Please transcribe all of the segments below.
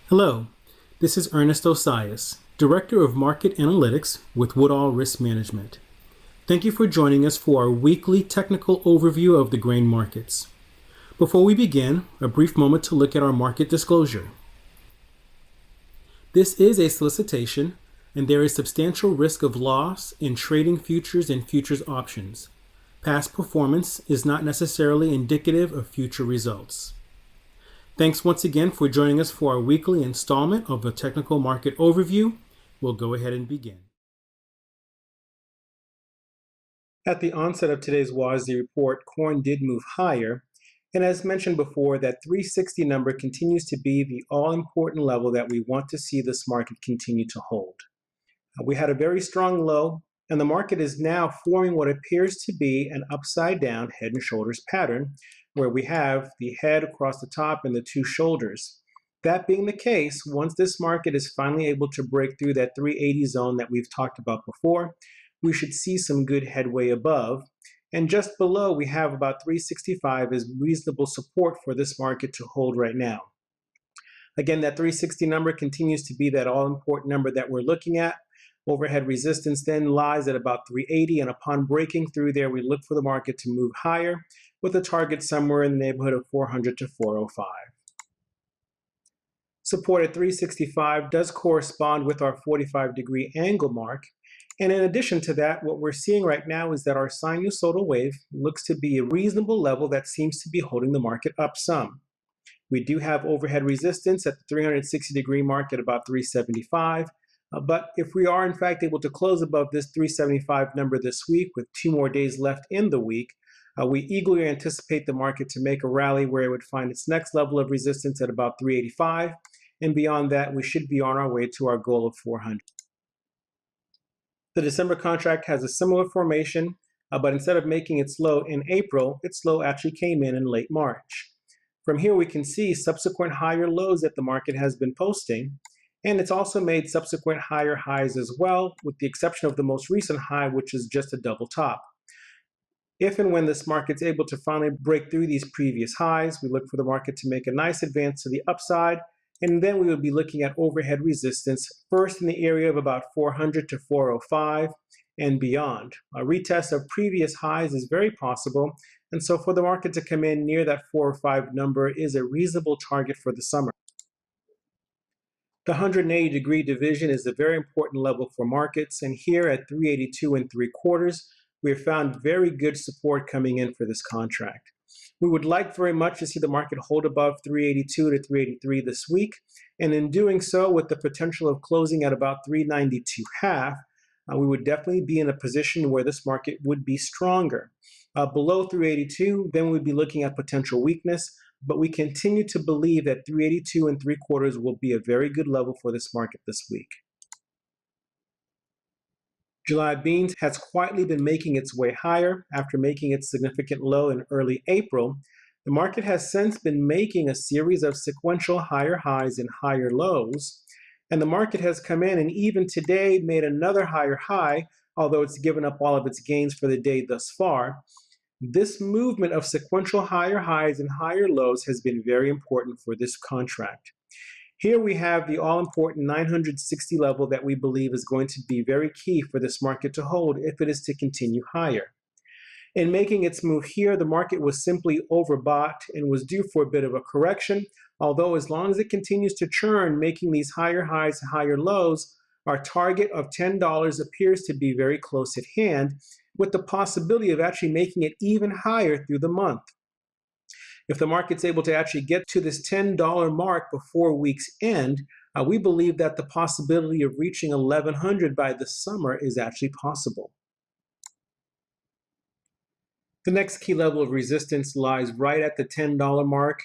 Hello, this is Ernest Osias, Director of Market Analytics with Woodall Risk Management. Thank you for joining us for our weekly technical overview of the grain markets. Before we begin, a brief moment to look at our market disclosure. This is a solicitation, and there is substantial risk of loss in trading futures and futures options. Past performance is not necessarily indicative of future results. Thanks once again for joining us for our weekly installment of the Technical Market Overview. We'll go ahead and begin. At the onset of today's WASDE report, corn did move higher, and as mentioned before, that 360 number continues to be the all-important level that we want to see this market continue to hold. We had a very strong low, and the market is now forming what appears to be an upside-down head and shoulders pattern, where we have the head across the top and the two shoulders. That being the case, once this market is finally able to break through that 380 zone that we've talked about before, we should see some good headway above. And just below, we have about 365 as reasonable support for this market to hold right now. Again, that 360 number continues to be that all-important number that we're looking at. Overhead resistance then lies at about 380, and upon breaking through there, we look for the market to move higher with a target somewhere in the neighborhood of 400 to 405. Support at 365 does correspond with our 45-degree angle mark, and in addition to that, what we're seeing right now is that our sinusoidal wave looks to be a reasonable level that seems to be holding the market up some. We do have overhead resistance at the 360-degree mark at about 375, but if we are in fact able to close above this 375 number this week with 2 more days left in the week, we eagerly anticipate the market to make a rally where it would find its next level of resistance at about 385, and beyond that, we should be on our way to our goal of 400. The December contract has a similar formation, but instead of making its low in April, its low actually came in late March. From here, we can see subsequent higher lows that the market has been posting, and it's also made subsequent higher highs as well, with the exception of the most recent high, which is just a double top. If and when this market's able to finally break through these previous highs, we look for the market to make a nice advance to the upside, and then we would be looking at overhead resistance, first in the area of about 400 to 405 and beyond. A retest of previous highs is very possible, and so for the market to come in near that 405 number is a reasonable target for the summer. The 180-degree division is a very important level for markets, and here at 382 3/4, we have found very good support coming in for this contract. We would like very much to see the market hold above 382 to 383 this week, and in doing so, with the potential of closing at about 392.5, we would definitely be in a position where this market would be stronger. Below 382, then we'd be looking at potential weakness, but we continue to believe that 382 3/4 will be a very good level for this market this week. July beans has quietly been making its way higher after making its significant low in early April. The market has since been making a series of sequential higher highs and higher lows, and the market has come in and even today made another higher high, although it's given up all of its gains for the day thus far. This movement of sequential higher highs and higher lows has been very important for this contract. Here we have the all-important 960 level that we believe is going to be very key for this market to hold if it is to continue higher. In making its move here, the market was simply overbought and was due for a bit of a correction, although as long as it continues to churn, making these higher highs and higher lows, our target of $10 appears to be very close at hand, with the possibility of actually making it even higher through the month. If the market's able to actually get to this $10 mark before week's end, we believe that the possibility of reaching 1100 by the summer is actually possible. The next key level of resistance lies right at the $10 mark,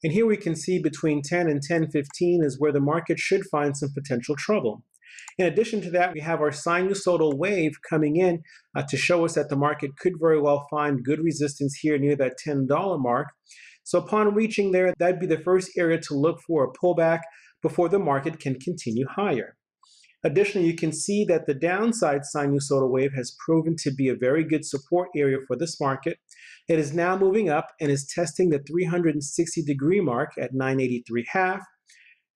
and here we can see between 10 and 10.15 is where the market should find some potential trouble. In addition to that, we have our sinusoidal wave coming in to show us that the market could very well find good resistance here near that $10 mark. So upon reaching there, that'd be the first area to look for a pullback before the market can continue higher. Additionally, you can see that the downside sinusoidal wave has proven to be a very good support area for this market. It is now moving up and is testing the 360-degree mark at 983.5.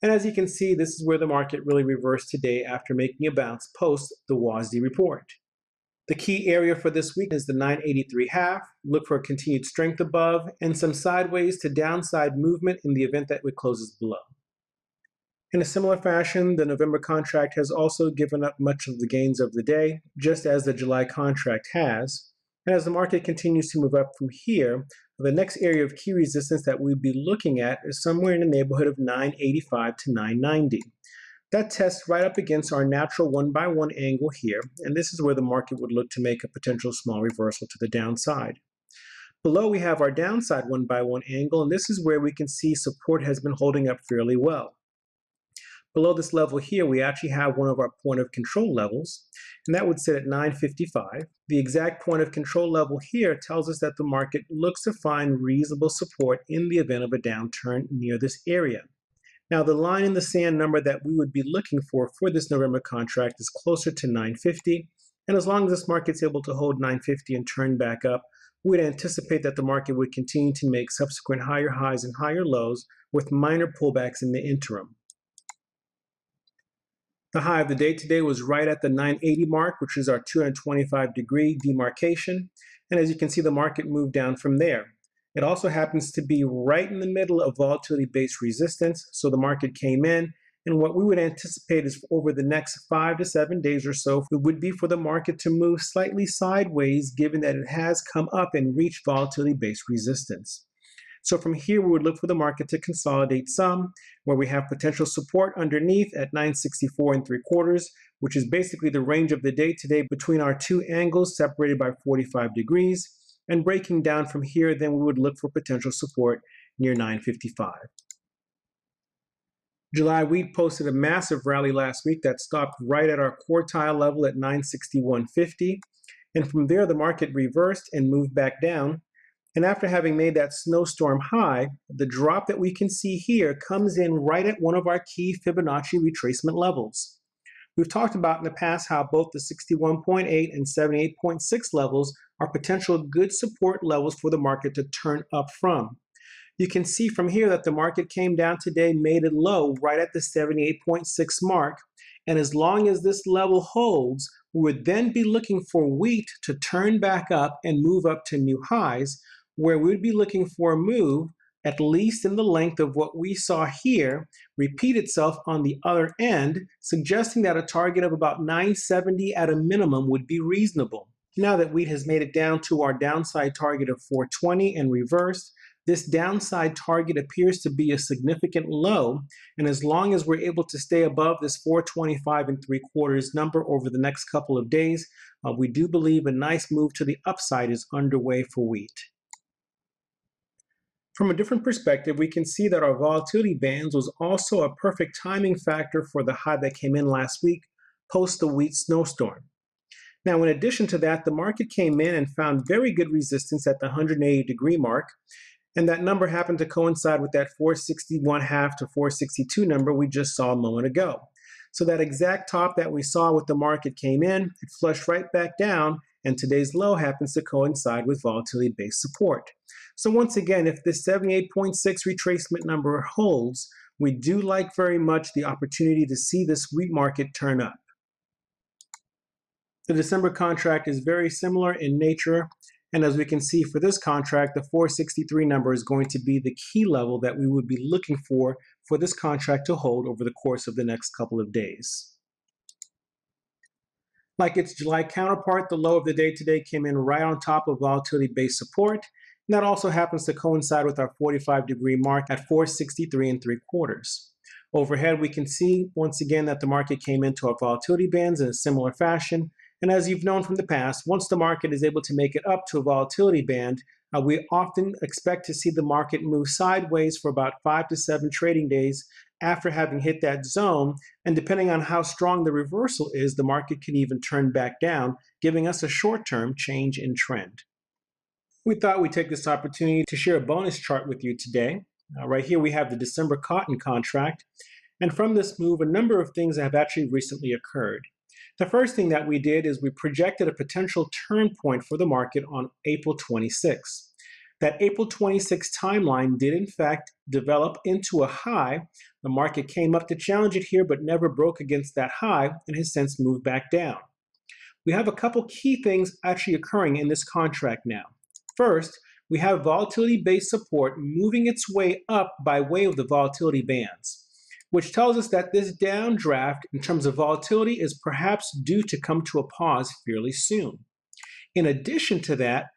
And as you can see, this is where the market really reversed today after making a bounce post the WASD report. The key area for this week is the 983.5. Look for continued strength above and some sideways to downside movement in the event that it closes below. In a similar fashion, the November contract has also given up much of the gains of the day, just as the July contract has. And as the market continues to move up from here, the next area of key resistance that we'd be looking at is somewhere in the neighborhood of 985 to 990. That tests right up against our natural 1-by-1 angle here, and this is where the market would look to make a potential small reversal to the downside. Below we have our downside 1-by-1 angle, and this is where we can see support has been holding up fairly well. Below this level here, we actually have one of our point of control levels, and that would sit at 955. The exact point of control level here tells us that the market looks to find reasonable support in the event of a downturn near this area. Now, the line in the sand number that we would be looking for this November contract is closer to 950, and as long as this market's able to hold 950 and turn back up, we'd anticipate that the market would continue to make subsequent higher highs and higher lows with minor pullbacks in the interim. The high of the day today was right at the 980 mark, which is our 225-degree demarcation. And as you can see, the market moved down from there. It also happens to be right in the middle of volatility-based resistance. So the market came in, and what we would anticipate is over the next 5 to 7 days or so, it would be for the market to move slightly sideways, given that it has come up and reached volatility-based resistance. So from here, we would look for the market to consolidate some, where we have potential support underneath at 964 3/4, which is basically the range of the day today between our two angles separated by 45 degrees. And breaking down from here, then we would look for potential support near 955. July wheat posted a massive rally last week that stopped right at our quartile level at 961.50. And from there, the market reversed and moved back down. And after having made that snowstorm high, the drop that we can see here comes in right at one of our key Fibonacci retracement levels. We've talked about in the past how both the 61.8 and 78.6 levels are potential good support levels for the market to turn up from. You can see from here that the market came down today, made it low right at the 78.6 mark. And as long as this level holds, we would then be looking for wheat to turn back up and move up to new highs, where we'd be looking for a move, at least in the length of what we saw here, repeat itself on the other end, suggesting that a target of about 970 at a minimum would be reasonable. Now that wheat has made it down to our downside target of 420 and reversed, this downside target appears to be a significant low, and as long as we're able to stay above this 425 3/4 number over the next couple of days, we do believe a nice move to the upside is underway for wheat. From a different perspective, we can see that our volatility bands was also a perfect timing factor for the high that came in last week, post the wheat snowstorm. Now, in addition to that, the market came in and found very good resistance at the 180-degree mark, and that number happened to coincide with that 461.5 to 462 number we just saw a moment ago. So that exact top that we saw with the market came in, it flushed right back down, and today's low happens to coincide with volatility-based support. So once again, if this 78.6 retracement number holds, we do like very much the opportunity to see this wheat market turn up. The December contract is very similar in nature, and as we can see for this contract, the 463 number is going to be the key level that we would be looking for this contract to hold over the course of the next couple of days. Like its July counterpart, the low of the day today came in right on top of volatility-based support, and that also happens to coincide with our 45-degree mark at 463 3/4. Overhead, we can see once again that the market came into our volatility bands in a similar fashion, and as you've known from the past, once the market is able to make it up to a volatility band, we often expect to see the market move sideways for about 5 to 7 trading days after having hit that zone, and depending on how strong the reversal is, the market can even turn back down, giving us a short-term change in trend. We thought we'd take this opportunity to share a bonus chart with you today. Right here we have the December cotton contract, and from this move, a number of things have actually recently occurred. The first thing that we did is we projected a potential turn point for the market on April 26. That April 26 timeline did in fact develop into a high. The market came up to challenge it here, but never broke against that high and has since moved back down. We have a couple key things actually occurring in this contract now. First, we have volatility-based support moving its way up by way of the volatility bands, which tells us that this downdraft in terms of volatility is perhaps due to come to a pause fairly soon. In addition to that,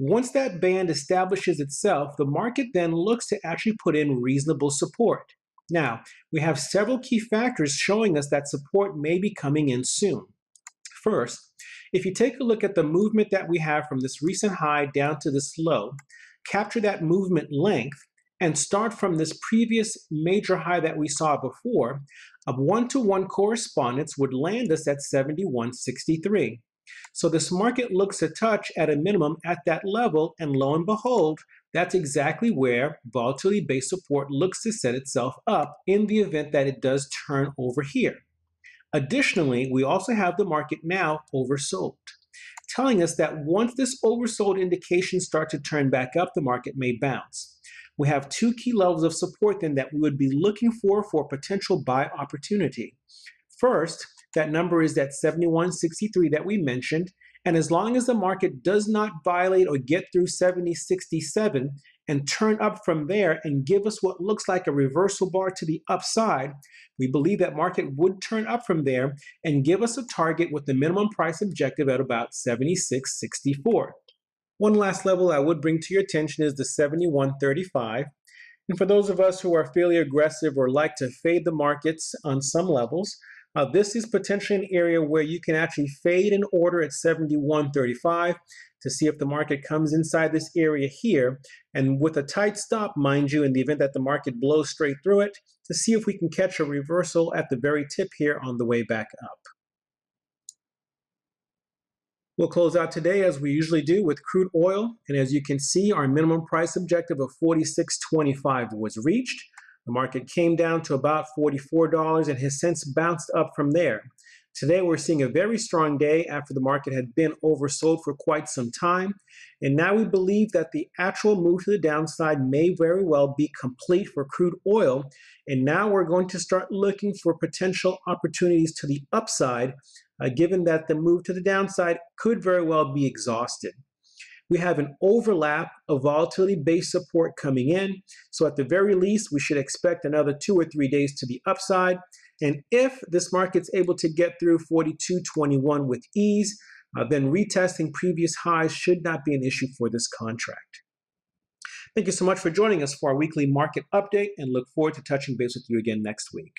once that band establishes itself, the market then looks to actually put in reasonable support. Now, we have several key factors showing us that support may be coming in soon. First, if you take a look at the movement that we have from this recent high down to this low, capture that movement length, and start from this previous major high that we saw before, a one-to-one correspondence would land us at 71.63. So this market looks to touch at a minimum at that level, and lo and behold, that's exactly where volatility-based support looks to set itself up in the event that it does turn over here. Additionally, we also have the market now oversold, telling us that once this oversold indication starts to turn back up, the market may bounce. We have two key levels of support then that we would be looking for potential buy opportunity. First, that number is that 71.63 that we mentioned, and as long as the market does not violate or get through 70.67 and turn up from there and give us what looks like a reversal bar to the upside, we believe that market would turn up from there and give us a target with the minimum price objective at about 76.64. One last level I would bring to your attention is the 71.35. And for those of us who are fairly aggressive or like to fade the markets on some levels, this is potentially an area where you can actually fade an order at 71.35 to see if the market comes inside this area here, and with a tight stop, mind you, in the event that the market blows straight through it, to see if we can catch a reversal at the very tip here on the way back up. We'll close out today as we usually do with crude oil, and as you can see, our minimum price objective of 46.25 was reached. The market came down to about $44 and has since bounced up from there. Today we're seeing a very strong day after the market had been oversold for quite some time, and now we believe that the actual move to the downside may very well be complete for crude oil, and now we're going to start looking for potential opportunities to the upside, given that the move to the downside could very well be exhausted. We have an overlap of volatility-based support coming in, so at the very least, we should expect another 2 or 3 days to the upside. And if this market's able to get through 42.21 with ease, then retesting previous highs should not be an issue for this contract. Thank you so much for joining us for our weekly market update, and look forward to touching base with you again next week.